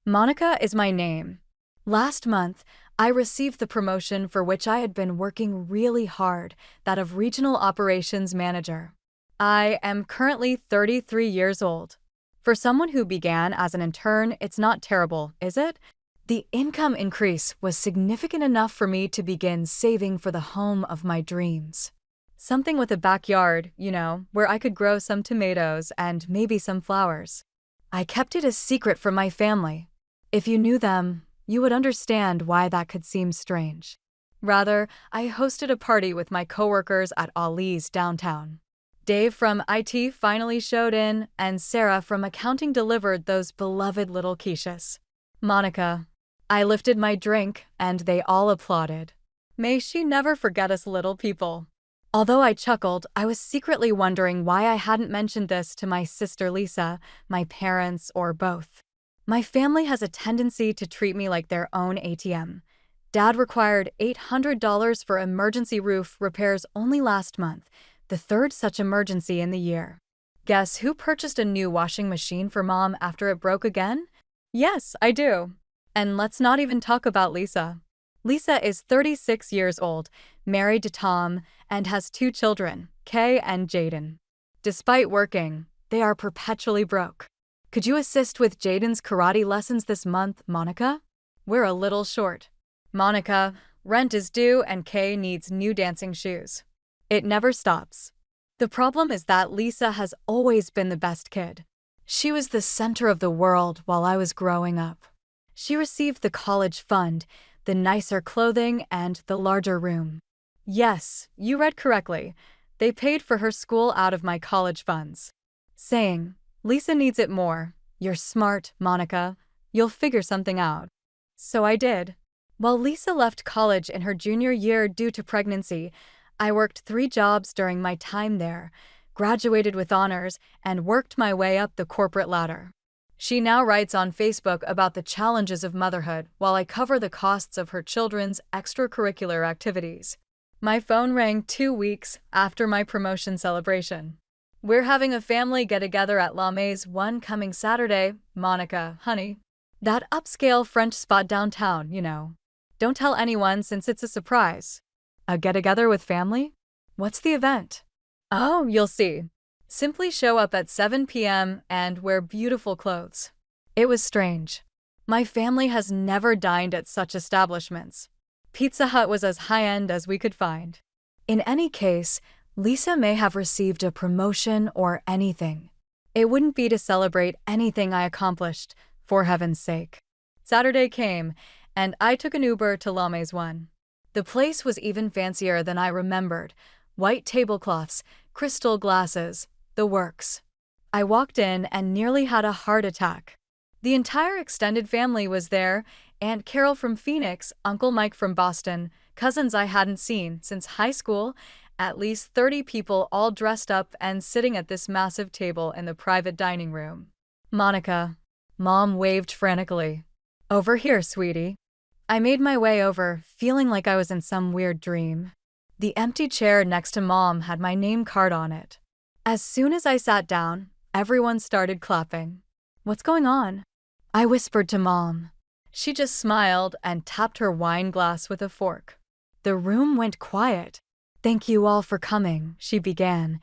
Monica is my name. Last month, I received the promotion for which I had been working really hard, that of Regional Operations Manager. I am currently 33 years old. For someone who began as an intern, it's not terrible, is it? The income increase was significant enough for me to begin saving for the home of my dreams. Something with a backyard, where I could grow some tomatoes and maybe some flowers. I kept it a secret from my family. If you knew them, you would understand why that could seem strange. Rather, I hosted a party with my coworkers at Ali's downtown. Dave from IT finally showed in, and Sarah from accounting delivered those beloved little quiches. Monica. I lifted my drink, and they all applauded. May she never forget us little people. Although I chuckled, I was secretly wondering why I hadn't mentioned this to my sister Lisa, my parents, or both. My family has a tendency to treat me like their own ATM. Dad required $800 for emergency roof repairs only last month, the third such emergency in the year. Guess who purchased a new washing machine for Mom after it broke again? Yes, I do. And let's not even talk about Lisa. Lisa is 36 years old, married to Tom, and has 2 children, Kay and Jaden. Despite working, they are perpetually broke. Could you assist with Jaden's karate lessons this month, Monica? We're a little short. Monica, rent is due and Kay needs new dancing shoes. It never stops. The problem is that Lisa has always been the best kid. She was the center of the world while I was growing up. She received the college fund, the nicer clothing, and the larger room. Yes, you read correctly. They paid for her school out of my college funds. Saying, Lisa needs it more. You're smart, Monica. You'll figure something out. So I did. While Lisa left college in her junior year due to pregnancy, I worked 3 jobs during my time there, graduated with honors, and worked my way up the corporate ladder. She now writes on Facebook about the challenges of motherhood while I cover the costs of her children's extracurricular activities. My phone rang 2 weeks after my promotion celebration. We're having a family get-together at Lavish one coming Saturday, Monica, honey. That upscale French spot downtown, Don't tell anyone since it's a surprise. A get-together with family? What's the event? Oh, you'll see. Simply show up at 7 p.m. and wear beautiful clothes. It was strange. My family has never dined at such establishments. Pizza Hut was as high-end as we could find. In any case, Lisa may have received a promotion or anything. It wouldn't be to celebrate anything I accomplished, for heaven's sake. Saturday came, and I took an Uber to Lavish one. The place was even fancier than I remembered. White tablecloths, crystal glasses, the works. I walked in and nearly had a heart attack. The entire extended family was there, Aunt Carol from Phoenix, Uncle Mike from Boston, cousins I hadn't seen since high school, at least 30 people all dressed up and sitting at this massive table in the private dining room. Monica. Mom waved frantically. Over here, sweetie. I made my way over, feeling like I was in some weird dream. The empty chair next to Mom had my name card on it. As soon as I sat down, everyone started clapping. What's going on? I whispered to Mom. She just smiled and tapped her wine glass with a fork. The room went quiet. Thank you all for coming, she began,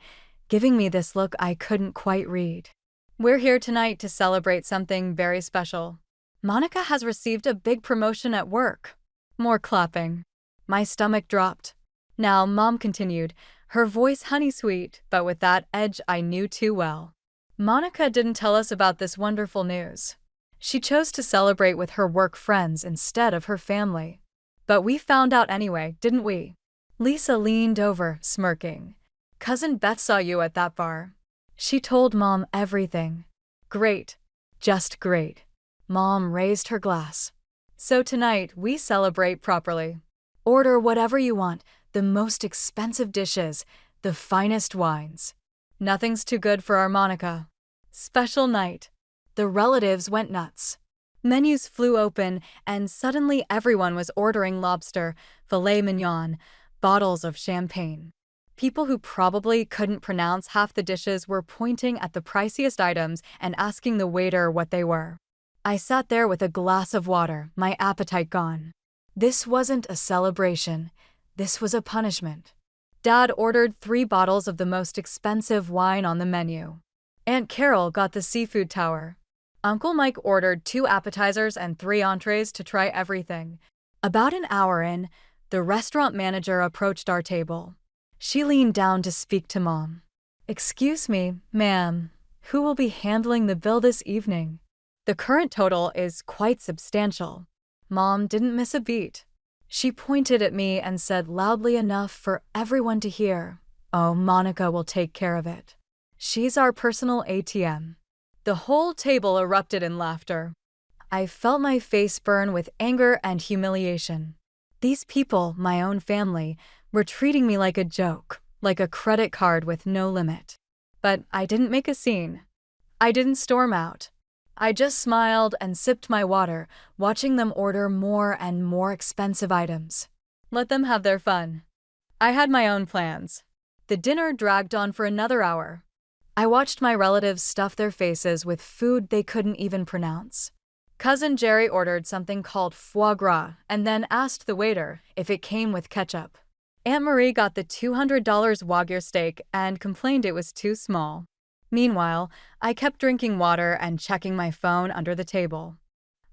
giving me this look I couldn't quite read. We're here tonight to celebrate something very special. Monica has received a big promotion at work. More clapping. My stomach dropped. Now, Mom continued, her voice honey-sweet, but with that edge I knew too well. Monica didn't tell us about this wonderful news. She chose to celebrate with her work friends instead of her family. But we found out anyway, didn't we? Lisa leaned over, smirking. Cousin Beth saw you at that bar. She told Mom everything. Great. Just great. Mom raised her glass. So tonight, we celebrate properly. Order whatever you want, the most expensive dishes, the finest wines. Nothing's too good for our Monica. Special night. The relatives went nuts. Menus flew open, and suddenly everyone was ordering lobster, filet mignon, bottles of champagne. People who probably couldn't pronounce half the dishes were pointing at the priciest items and asking the waiter what they were. I sat there with a glass of water, my appetite gone. This wasn't a celebration. This was a punishment. Dad ordered 3 bottles of the most expensive wine on the menu. Aunt Carol got the seafood tower. Uncle Mike ordered 2 appetizers and 3 entrees to try everything. About an hour in, the restaurant manager approached our table. She leaned down to speak to Mom. "Excuse me, ma'am, who will be handling the bill this evening? The current total is quite substantial." Mom didn't miss a beat. She pointed at me and said loudly enough for everyone to hear, "Oh, Monica will take care of it. She's our personal ATM." The whole table erupted in laughter. I felt my face burn with anger and humiliation. These people, my own family, were treating me like a joke, like a credit card with no limit. But I didn't make a scene. I didn't storm out. I just smiled and sipped my water, watching them order more and more expensive items. Let them have their fun. I had my own plans. The dinner dragged on for another hour. I watched my relatives stuff their faces with food they couldn't even pronounce. Cousin Jerry ordered something called foie gras and then asked the waiter if it came with ketchup. Aunt Marie got the $200 Wagyu steak and complained it was too small. Meanwhile, I kept drinking water and checking my phone under the table.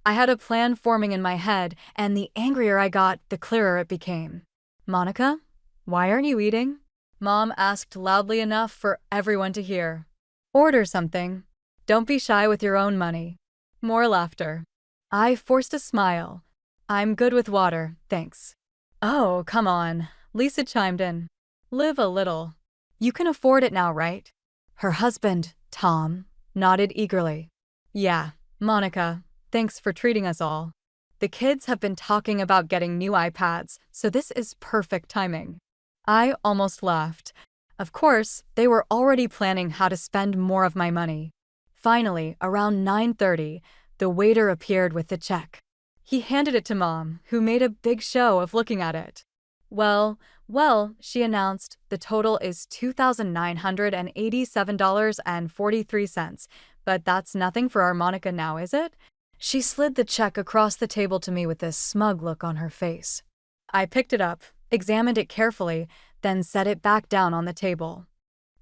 I had a plan forming in my head, and the angrier I got, the clearer it became. "Monica, why aren't you eating?" Mom asked loudly enough for everyone to hear. "Order something. Don't be shy with your own money." More laughter. I forced a smile. "I'm good with water, thanks." "Oh, come on," Lisa chimed in. "Live a little. You can afford it now, right?" Her husband, Tom, nodded eagerly. "Yeah, Monica, thanks for treating us all. The kids have been talking about getting new iPads, so this is perfect timing." I almost laughed. Of course, they were already planning how to spend more of my money. Finally, around 9:30, the waiter appeared with the check. He handed it to Mom, who made a big show of looking at it. Well, she announced, the total is $2,987.43, but that's nothing for our Monica now, is it? She slid the check across the table to me with a smug look on her face. I picked it up, examined it carefully, then set it back down on the table.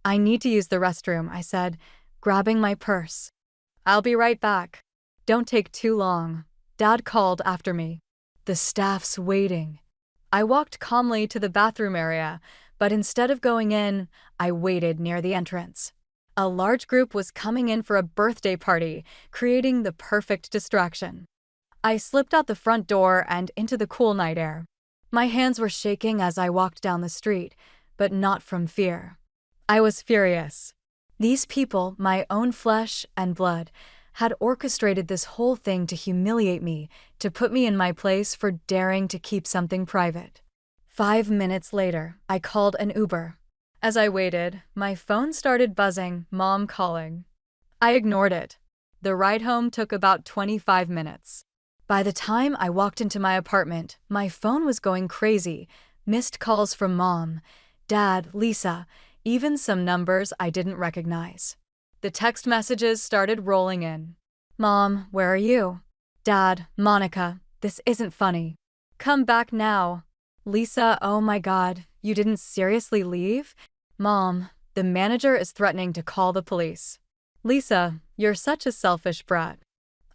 "I need to use the restroom," I said, grabbing my purse. "I'll be right back." "Don't take too long," Dad called after me. "The staff's waiting." I walked calmly to the bathroom area, but instead of going in, I waited near the entrance. A large group was coming in for a birthday party, creating the perfect distraction. I slipped out the front door and into the cool night air. My hands were shaking as I walked down the street, but not from fear. I was furious. These people, my own flesh and blood, had orchestrated this whole thing to humiliate me, to put me in my place for daring to keep something private. 5 minutes later, I called an Uber. As I waited, my phone started buzzing, Mom calling. I ignored it. The ride home took about 25 minutes. By the time I walked into my apartment, my phone was going crazy. Missed calls from Mom, Dad, Lisa, even some numbers I didn't recognize. The text messages started rolling in. "Mom, where are you?" "Dad, Monica, this isn't funny. Come back now." "Lisa, oh my God, you didn't seriously leave?" "Mom, the manager is threatening to call the police." "Lisa, you're such a selfish brat."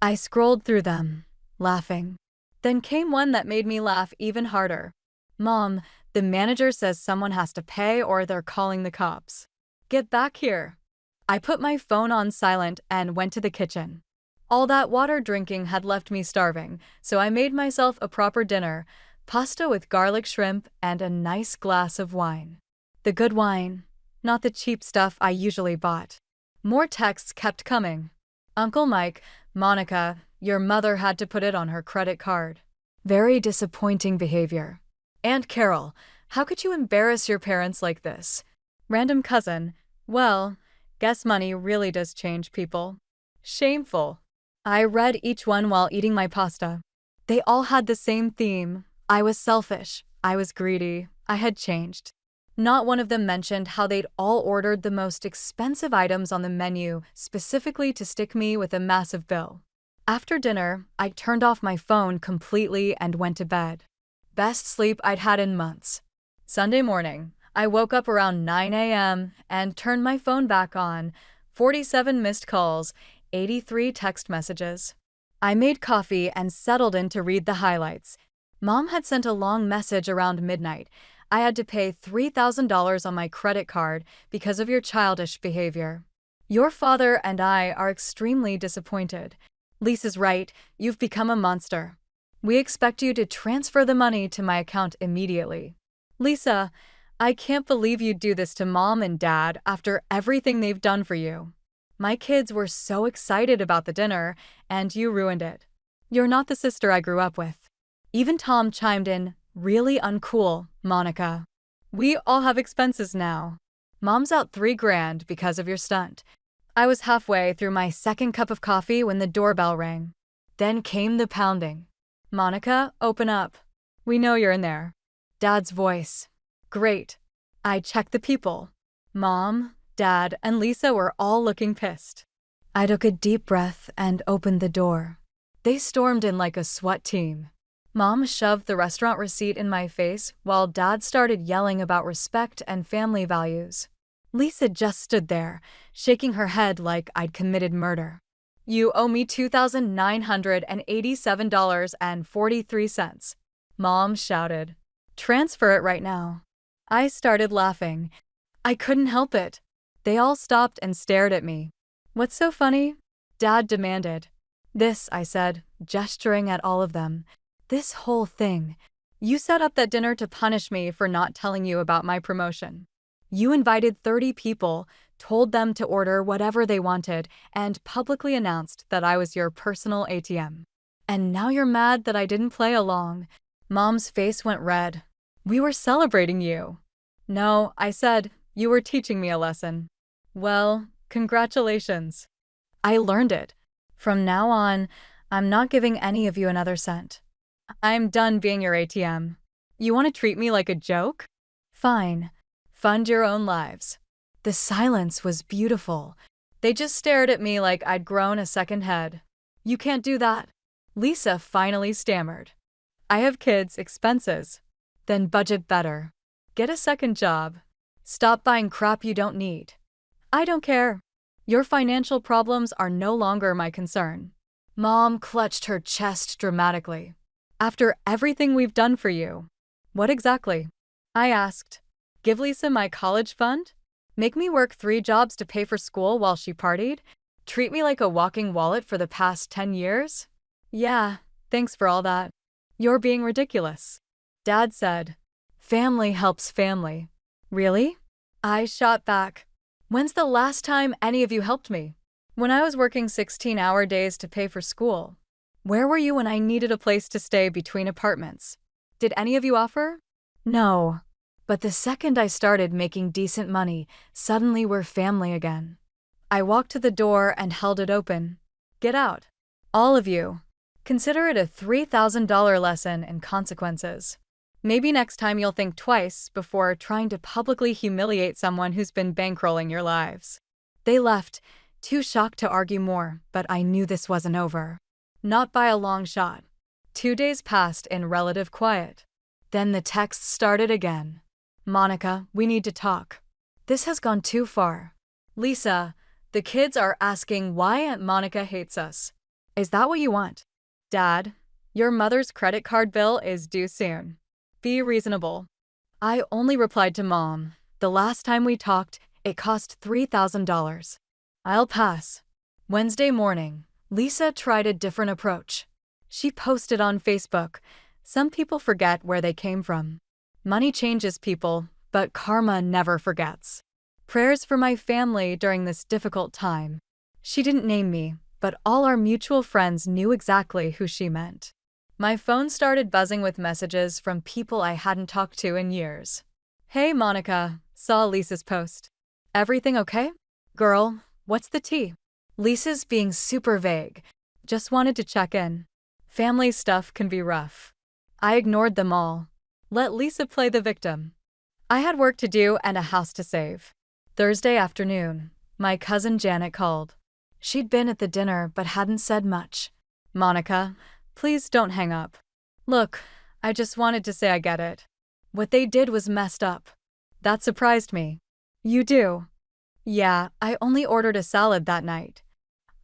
I scrolled through them, laughing. Then came one that made me laugh even harder. "Mom, the manager says someone has to pay or they're calling the cops. Get back here." I put my phone on silent and went to the kitchen. All that water drinking had left me starving, so I made myself a proper dinner, pasta with garlic shrimp and a nice glass of wine. The good wine, not the cheap stuff I usually bought. More texts kept coming. "Uncle Mike, Monica, your mother had to put it on her credit card. Very disappointing behavior. Aunt Carol, how could you embarrass your parents like this? Random cousin, well, guess money really does change people. Shameful." I read each one while eating my pasta. They all had the same theme. I was selfish. I was greedy. I had changed. Not one of them mentioned how they'd all ordered the most expensive items on the menu specifically to stick me with a massive bill. After dinner, I turned off my phone completely and went to bed. Best sleep I'd had in months. Sunday morning, I woke up around 9 a.m. and turned my phone back on. 47 missed calls, 83 text messages. I made coffee and settled in to read the highlights. Mom had sent a long message around midnight. I had to pay $3,000 on my credit card because of your childish behavior. Your father and I are extremely disappointed. Lisa's right, you've become a monster. We expect you to transfer the money to my account immediately. Lisa, I can't believe you'd do this to Mom and Dad after everything they've done for you. My kids were so excited about the dinner, and you ruined it. You're not the sister I grew up with. Even Tom chimed in, really uncool, Monica. We all have expenses now. Mom's out $3,000 because of your stunt. I was halfway through my second cup of coffee when the doorbell rang. Then came the pounding. Monica, open up. We know you're in there. Dad's voice. Great. I checked the people. Mom, Dad, and Lisa were all looking pissed. I took a deep breath and opened the door. They stormed in like a SWAT team. Mom shoved the restaurant receipt in my face while Dad started yelling about respect and family values. Lisa just stood there, shaking her head like I'd committed murder. You owe me $2,987.43. Mom shouted. Transfer it right now. I started laughing. I couldn't help it. They all stopped and stared at me. What's so funny? Dad demanded. This, I said, gesturing at all of them. This whole thing. You set up that dinner to punish me for not telling you about my promotion. You invited 30 people, told them to order whatever they wanted, and publicly announced that I was your personal ATM. And now you're mad that I didn't play along. Mom's face went red. We were celebrating you. No, I said, you were teaching me a lesson. Well, congratulations. I learned it. From now on, I'm not giving any of you another cent. I'm done being your ATM. You want to treat me like a joke? Fine. Fund your own lives. The silence was beautiful. They just stared at me like I'd grown a second head. You can't do that. Lisa finally stammered. I have kids, expenses. Then budget better. Get a second job. Stop buying crap you don't need. I don't care. Your financial problems are no longer my concern. Mom clutched her chest dramatically. After everything we've done for you. What exactly? I asked. Give Lisa my college fund? Make me work 3 jobs to pay for school while she partied? Treat me like a walking wallet for the past 10 years? Yeah, thanks for all that. You're being ridiculous. Dad said. Family helps family. Really? I shot back. When's the last time any of you helped me? When I was working 16-hour days to pay for school. Where were you when I needed a place to stay between apartments? Did any of you offer? No. But the second I started making decent money, suddenly we're family again. I walked to the door and held it open. Get out. All of you. Consider it a $3,000 lesson in consequences. Maybe next time you'll think twice before trying to publicly humiliate someone who's been bankrolling your lives. They left, too shocked to argue more, but I knew this wasn't over. Not by a long shot. 2 days passed in relative quiet. Then the texts started again. Monica, we need to talk. This has gone too far. Lisa, the kids are asking why Aunt Monica hates us. Is that what you want? Dad, your mother's credit card bill is due soon. Be reasonable. I only replied to Mom. The last time we talked, it cost $3,000. I'll pass. Wednesday morning, Lisa tried a different approach. She posted on Facebook. Some people forget where they came from. Money changes people, but karma never forgets. Prayers for my family during this difficult time. She didn't name me, but all our mutual friends knew exactly who she meant. My phone started buzzing with messages from people I hadn't talked to in years. Hey Monica, saw Lisa's post. Everything okay? Girl, what's the tea? Lisa's being super vague. Just wanted to check in. Family stuff can be rough. I ignored them all. Let Lisa play the victim. I had work to do and a house to save. Thursday afternoon, my cousin Janet called. She'd been at the dinner but hadn't said much. Monica, please don't hang up. Look, I just wanted to say I get it. What they did was messed up. That surprised me. You do? Yeah, I only ordered a salad that night.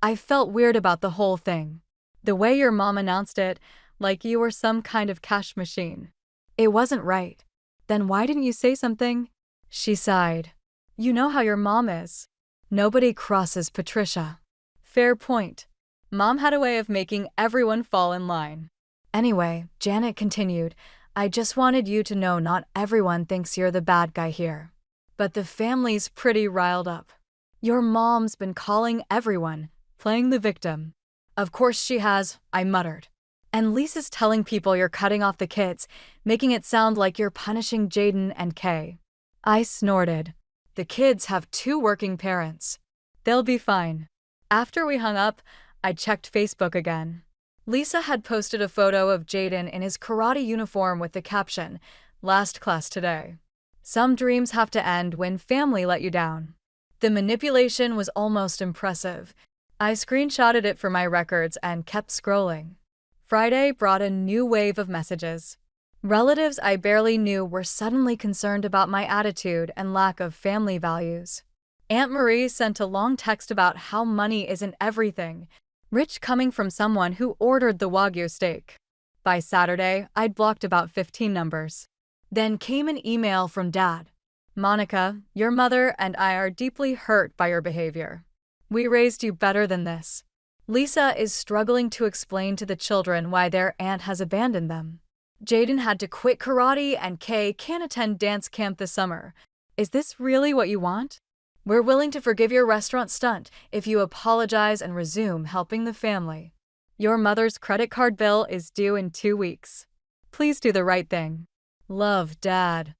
I felt weird about the whole thing. The way your mom announced it, like you were some kind of cash machine. It wasn't right. Then why didn't you say something? She sighed. You know how your mom is. Nobody crosses Patricia. Fair point. Mom had a way of making everyone fall in line. Anyway, Janet continued, I just wanted you to know not everyone thinks you're the bad guy here. But the family's pretty riled up. Your mom's been calling everyone, playing the victim. Of course she has, I muttered. And Lisa's telling people you're cutting off the kids, making it sound like you're punishing Jaden and Kay. I snorted. The kids have 2 working parents. They'll be fine. After we hung up, I checked Facebook again. Lisa had posted a photo of Jaden in his karate uniform with the caption, "Last class today." Some dreams have to end when family let you down. The manipulation was almost impressive. I screenshotted it for my records and kept scrolling. Friday brought a new wave of messages. Relatives I barely knew were suddenly concerned about my attitude and lack of family values. Aunt Marie sent a long text about how money isn't everything, rich coming from someone who ordered the Wagyu steak. By Saturday, I'd blocked about 15 numbers. Then came an email from Dad. Monica, your mother and I are deeply hurt by your behavior. We raised you better than this. Lisa is struggling to explain to the children why their aunt has abandoned them. Jaden had to quit karate and Kay can't attend dance camp this summer. Is this really what you want? We're willing to forgive your restaurant stunt if you apologize and resume helping the family. Your mother's credit card bill is due in 2 weeks. Please do the right thing. Love, Dad.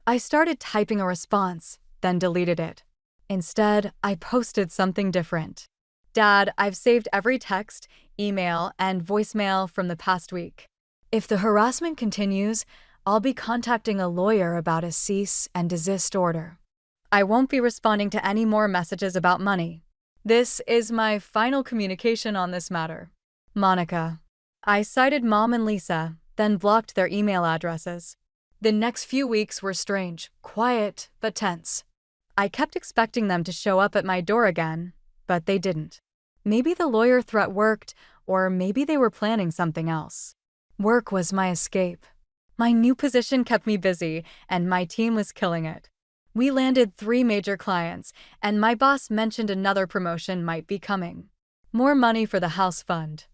I started typing a response, then deleted it. Instead, I posted something different. Dad, I've saved every text, email, and voicemail from the past week. If the harassment continues, I'll be contacting a lawyer about a cease and desist order. I won't be responding to any more messages about money. This is my final communication on this matter. Monica. I cited Mom and Lisa, then blocked their email addresses. The next few weeks were strange, quiet, but tense. I kept expecting them to show up at my door again, but they didn't. Maybe the lawyer threat worked, or maybe they were planning something else. Work was my escape. My new position kept me busy, and my team was killing it. We landed 3 major clients, and my boss mentioned another promotion might be coming. More money for the house fund.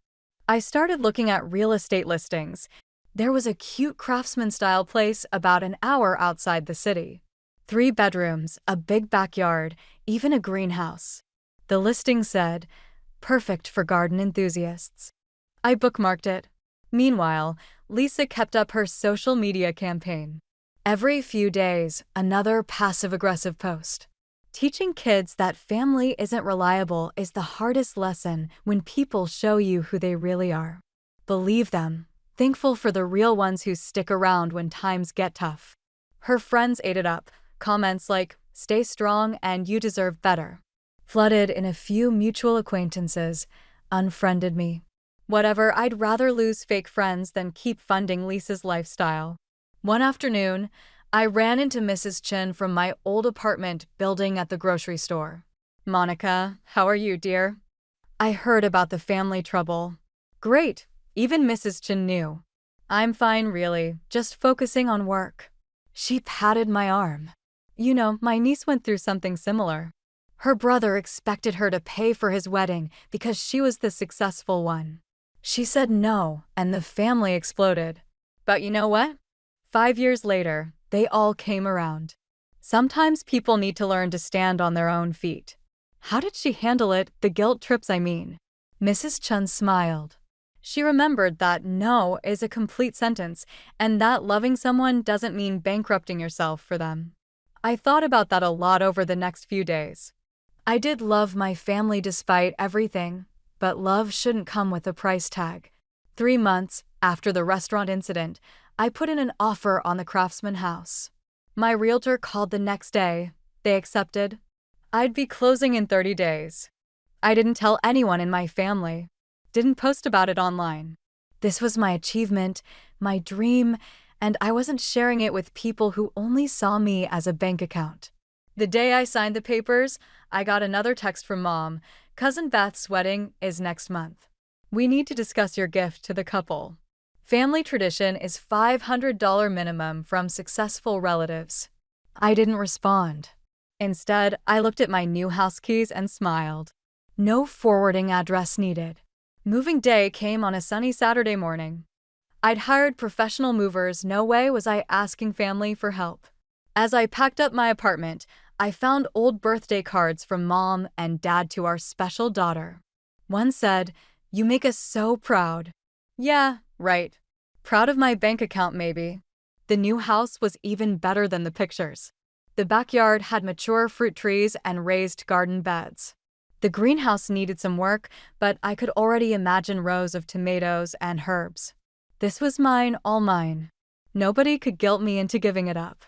I started looking at real estate listings. There was a cute craftsman-style place about an hour outside the city. 3 bedrooms, a big backyard, even a greenhouse. The listing said, perfect for garden enthusiasts. I bookmarked it. Meanwhile, Lisa kept up her social media campaign. Every few days, another passive-aggressive post. Teaching kids that family isn't reliable is the hardest lesson when people show you who they really are. Believe them. Thankful for the real ones who stick around when times get tough. Her friends ate it up. Comments like, stay strong and you deserve better. Flooded in a few mutual acquaintances, unfriended me. Whatever, I'd rather lose fake friends than keep funding Lisa's lifestyle. One afternoon, I ran into Mrs. Chin from my old apartment building at the grocery store. Monica, how are you, dear? I heard about the family trouble. Great, even Mrs. Chin knew. I'm fine, really, just focusing on work. She patted my arm. You know, my niece went through something similar. Her brother expected her to pay for his wedding because she was the successful one. She said no, and the family exploded. But you know what? 5 years later, they all came around. Sometimes people need to learn to stand on their own feet. How did she handle it, the guilt trips I mean? Mrs. Chun smiled. She remembered that no is a complete sentence, and that loving someone doesn't mean bankrupting yourself for them. I thought about that a lot over the next few days. I did love my family despite everything, but love shouldn't come with a price tag. 3 months after the restaurant incident, I put in an offer on the Craftsman house. My realtor called the next day. They accepted. I'd be closing in 30 days. I didn't tell anyone in my family. didn't post about it online. This was my achievement, my dream, and I wasn't sharing it with people who only saw me as a bank account. The day I signed the papers, I got another text from Mom. Cousin Beth's wedding is next month. We need to discuss your gift to the couple. Family tradition is $500 minimum from successful relatives. I didn't respond. Instead, I looked at my new house keys and smiled. No forwarding address needed. Moving day came on a sunny Saturday morning. I'd hired professional movers, no way was I asking family for help. As I packed up my apartment, I found old birthday cards from Mom and Dad to our special daughter. One said, "You make us so proud." Yeah, right. Proud of my bank account, maybe. The new house was even better than the pictures. The backyard had mature fruit trees and raised garden beds. The greenhouse needed some work, but I could already imagine rows of tomatoes and herbs. This was mine, all mine. Nobody could guilt me into giving it up.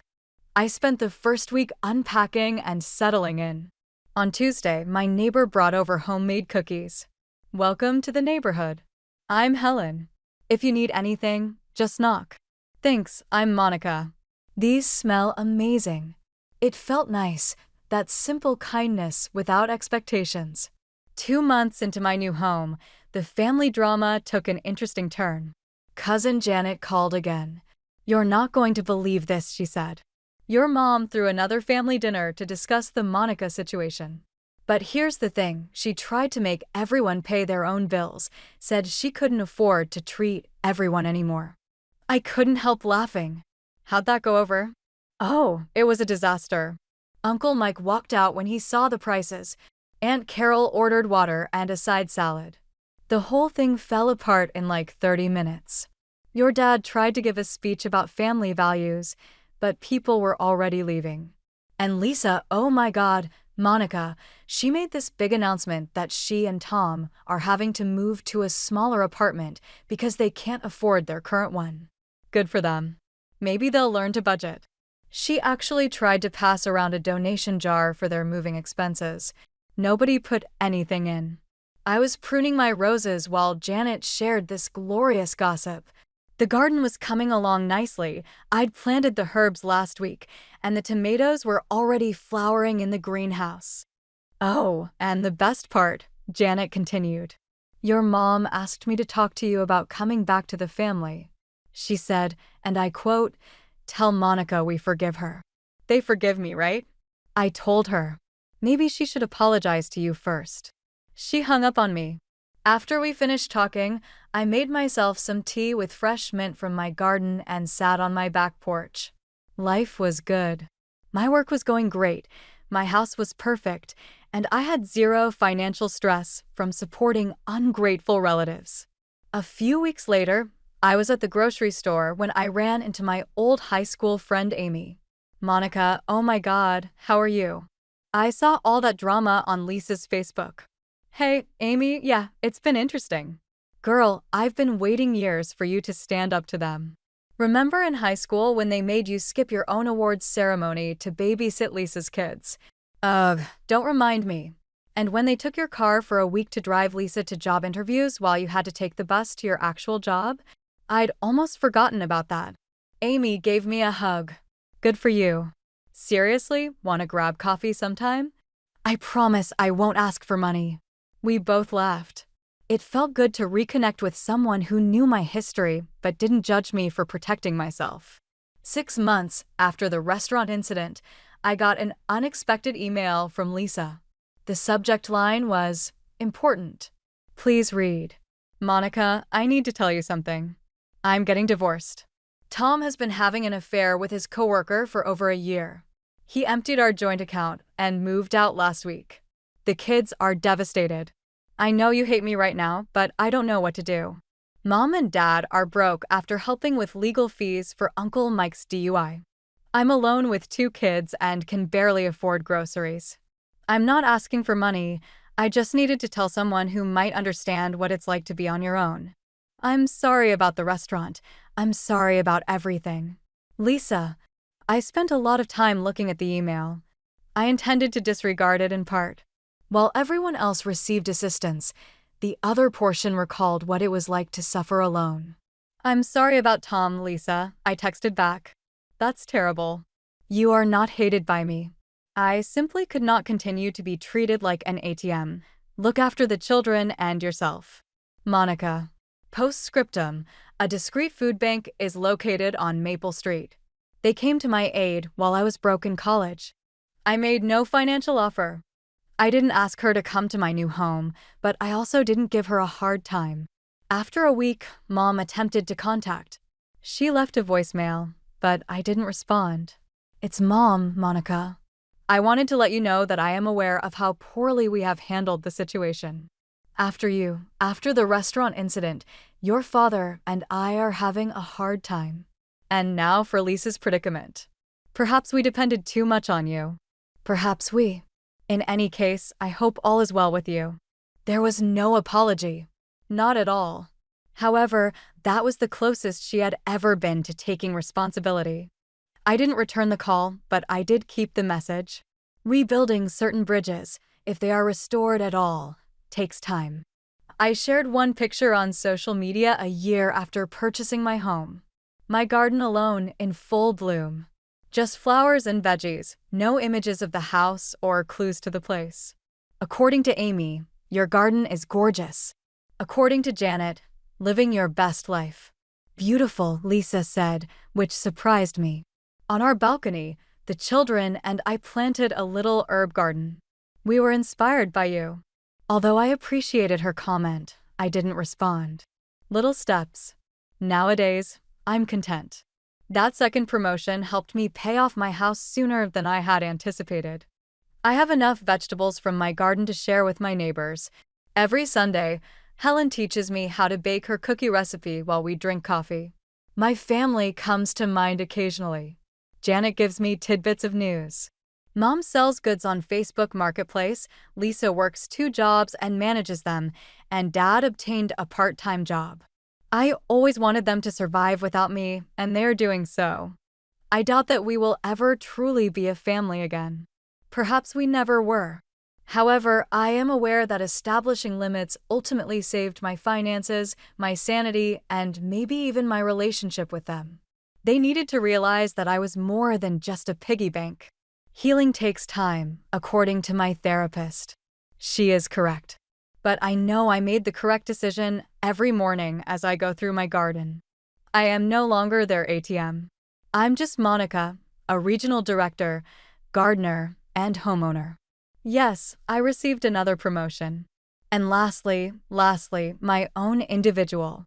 I spent the first week unpacking and settling in. On Tuesday, my neighbor brought over homemade cookies. Welcome to the neighborhood. I'm Helen. If you need anything, just knock. Thanks, I'm Monica. These smell amazing. It felt nice, that simple kindness without expectations. 2 months into my new home, the family drama took an interesting turn. Cousin Janet called again. "You're not going to believe this," she said. "Your mom threw another family dinner to discuss the Monica situation. But here's the thing, she tried to make everyone pay their own bills, said she couldn't afford to treat everyone anymore." I couldn't help laughing. How'd that go over? Oh, it was a disaster. Uncle Mike walked out when he saw the prices. Aunt Carol ordered water and a side salad. The whole thing fell apart in like 30 minutes. Your dad tried to give a speech about family values, but people were already leaving. And Lisa, oh my God, Monica, she made this big announcement that she and Tom are having to move to a smaller apartment because they can't afford their current one. Good for them. Maybe they'll learn to budget. She actually tried to pass around a donation jar for their moving expenses. Nobody put anything in. I was pruning my roses while Janet shared this glorious gossip. The garden was coming along nicely. I'd planted the herbs last week, and the tomatoes were already flowering in the greenhouse. Oh, and the best part, Janet continued. Your mom asked me to talk to you about coming back to the family. She said, and I quote, "Tell Monica we forgive her." They forgive me, right? I told her. Maybe she should apologize to you first. She hung up on me. After we finished talking, I made myself some tea with fresh mint from my garden and sat on my back porch. Life was good. My work was going great, my house was perfect, and I had zero financial stress from supporting ungrateful relatives. A few weeks later, I was at the grocery store when I ran into my old high school friend Amy. "Monica, oh my God, how are you? I saw all that drama on Lisa's Facebook." "Hey, Amy, yeah, it's been interesting." "Girl, I've been waiting years for you to stand up to them. Remember in high school when they made you skip your own awards ceremony to babysit Lisa's kids? Ugh, don't remind me. And when they took your car for a week to drive Lisa to job interviews while you had to take the bus to your actual job? I'd almost forgotten about that." Amy gave me a hug. "Good for you. Seriously, want to grab coffee sometime? I promise I won't ask for money." We both laughed. It felt good to reconnect with someone who knew my history but didn't judge me for protecting myself. 6 months after the restaurant incident, I got an unexpected email from Lisa. The subject line was, "Important. Please read. Monica, I need to tell you something. I'm getting divorced. Tom has been having an affair with his coworker for over a year. He emptied our joint account and moved out last week. The kids are devastated. I know you hate me right now, but I don't know what to do. Mom and Dad are broke after helping with legal fees for Uncle Mike's DUI. I'm alone with 2 kids and can barely afford groceries. I'm not asking for money, I just needed to tell someone who might understand what it's like to be on your own. I'm sorry about the restaurant. I'm sorry about everything. Lisa." I spent a lot of time looking at the email. I intended to disregard it in part. While everyone else received assistance, The other portion recalled what it was like to suffer alone. "I'm sorry about Tom, Lisa," I texted back. "That's terrible. You are not hated by me. I simply could not continue to be treated like an ATM. Look after the children and yourself. Monica." Postscriptum: a discreet food bank is located on Maple Street. They came to my aid while I was broke in college. I made no financial offer. I didn't ask her to come to my new home, but I also didn't give her a hard time. After a week, Mom attempted to contact. She left a voicemail, but I didn't respond. "It's Mom, Monica. I wanted to let you know that I am aware of how poorly we have handled the situation. After the restaurant incident, your father and I are having a hard time. And now for Lisa's predicament. Perhaps we depended too much on you. Perhaps we. In any case, I hope all is well with you." There was no apology. Not at all. However, that was the closest she had ever been to taking responsibility. I didn't return the call, but I did keep the message. Rebuilding certain bridges, if they are restored at all, takes time. I shared one picture on social media a year after purchasing my home. My garden alone in full bloom. Just flowers and veggies, no images of the house or clues to the place. According to Amy, your garden is gorgeous. According to Janet, living your best life. Beautiful, Lisa said, which surprised me. On our balcony, the children and I planted a little herb garden. We were inspired by you. Although I appreciated her comment, I didn't respond. Little steps. Nowadays, I'm content. That second promotion helped me pay off my house sooner than I had anticipated. I have enough vegetables from my garden to share with my neighbors. Every Sunday, Helen teaches me how to bake her cookie recipe while we drink coffee. My family comes to mind occasionally. Janet gives me tidbits of news. Mom sells goods on Facebook Marketplace, Lisa works 2 jobs and manages them, and Dad obtained a part-time job. I always wanted them to survive without me, and they're doing so. I doubt that we will ever truly be a family again. Perhaps we never were. However, I am aware that establishing limits ultimately saved my finances, my sanity, and maybe even my relationship with them. They needed to realize that I was more than just a piggy bank. Healing takes time, according to my therapist. She is correct. But I know I made the correct decision every morning as I go through my garden. I am no longer their ATM. I'm just Monica, a regional director, gardener, and homeowner. Yes, I received another promotion. And lastly, my own individual.